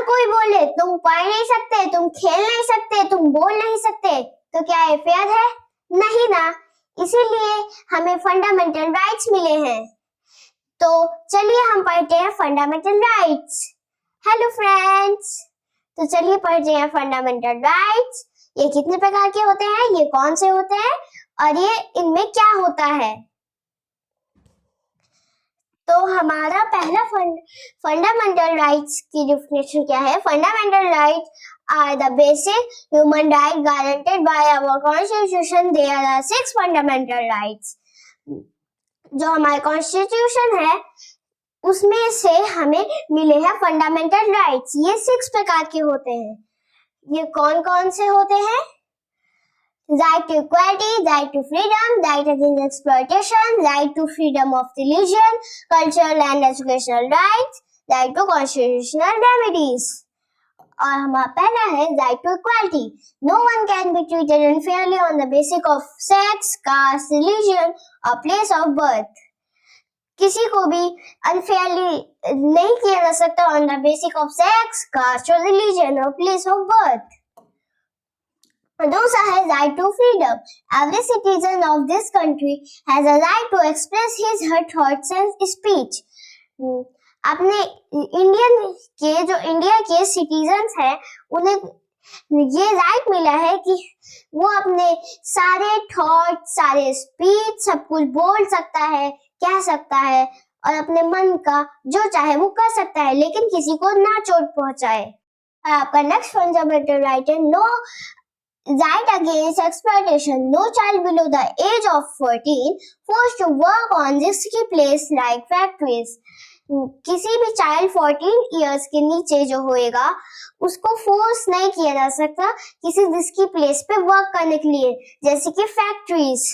कोई बोले तुम पढ़ नहीं सकते, तुम खेल नहीं सकते, तुम बोल नहीं सकते, तो क्या ये फेयर है? नहीं ना। इसीलिए हमें फंडामेंटल राइट्स मिले हैं। तो चलिए हम पढ़ते हैं फंडामेंटल राइट्स। हेलो फ्रेंड्स, तो चलिए पढ़ते हैं फंडामेंटल राइट्स। ये कितने प्रकार के होते हैं, ये कौन से होते हैं और ये इनमें क्या होता है। तो हमारा पहला फंडामेंटल राइट्स की डेफिनेशन क्या है? Fundamental rights are the basic human rights guaranteed by our constitution. There are 6 fundamental rights. जो हमारे कॉन्स्टिट्यूशन है उसमें से हमें मिले हैं फंडामेंटल राइट्स। ये 6 प्रकार के होते हैं। ये कौन कौन से होते हैं? Right to equality, right to freedom, right against exploitation, right to freedom of religion, cultural and educational rights, right to constitutional remedies. और हमारा पहला है right to equality. No one can be treated unfairly on the basis of sex, caste, religion और place of birth. किसी को भी unfairly नहीं किया जा सकता on the basis of sex, caste और रिलीजन और प्लेस ऑफ बर्थ। दूसरा है right to freedom. Every citizen of this country has a right to express his her thoughts and speech. अपने इंडिया के सिटीजन्स हैं उन्हें ये राइट मिला है कि वो अपने सारे थॉट, सारे स्पीच, सब कुछ बोल सकता है, कह सकता है और अपने मन का जो चाहे वो कर सकता है, लेकिन किसी को ना चोट पहुंचाए। आपका नेक्स्ट फंडामेंटल राइट है no right against exploitation. No child below the age of 14 forced to work on risky place like factories. किसी भी चाइल्ड 14 इयर्स के नीचे जो होएगा उसको फोर्स नहीं किया जा सकता किसी रिस्की प्लेस पे वर्क करने के लिए, जैसे कि फैक्ट्रीज।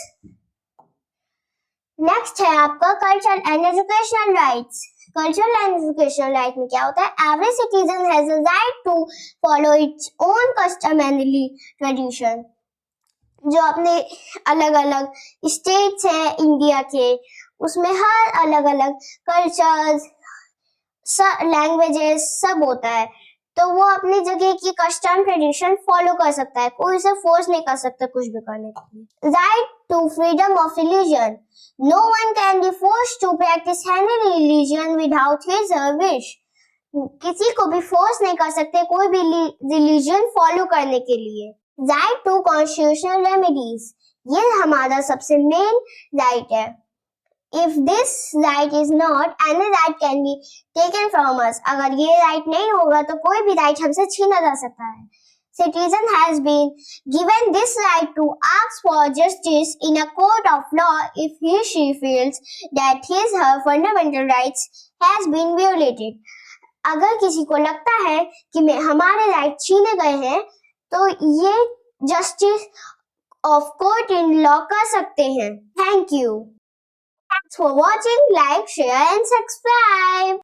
नेक्स्ट है आपका cultural and educational rights. Cultural and educational right में क्या होता है? Every citizen has a right to follow its own custom and tradition. जो अपने अलग अलग स्टेट्स हैं इंडिया के, उसमें हर अलग अलग कल्चर्स, लैंग्वेजेस सब होता है, तो वो अपनी जगह की कस्टम ट्रेडिशन फॉलो कर सकता है, कोई उसे फोर्स नहीं कर सकता कुछ भी करने के लिए। Right to freedom of religion. No one can be forced to practise any religion without his wish. किसी को भी फोर्स नहीं कर सकते कोई भी रिलीजन फॉलो करने के लिए। Right to constitutional remedies. ये हमारा सबसे मेन राइट है। If this right is not, any right can be taken from us. अगर ये right नहीं होगा तो कोई भी right हमसे छीना जा सकता है। Citizen has been given this right to ask for justice in a court of law if she feels that her fundamental rights has been violated. अगर किसी को लगता है कि हमारे right छीने गए हैं तो ये justice of court in law कर सकते हैं। Thank you. Thanks for watching. Like, share and subscribe.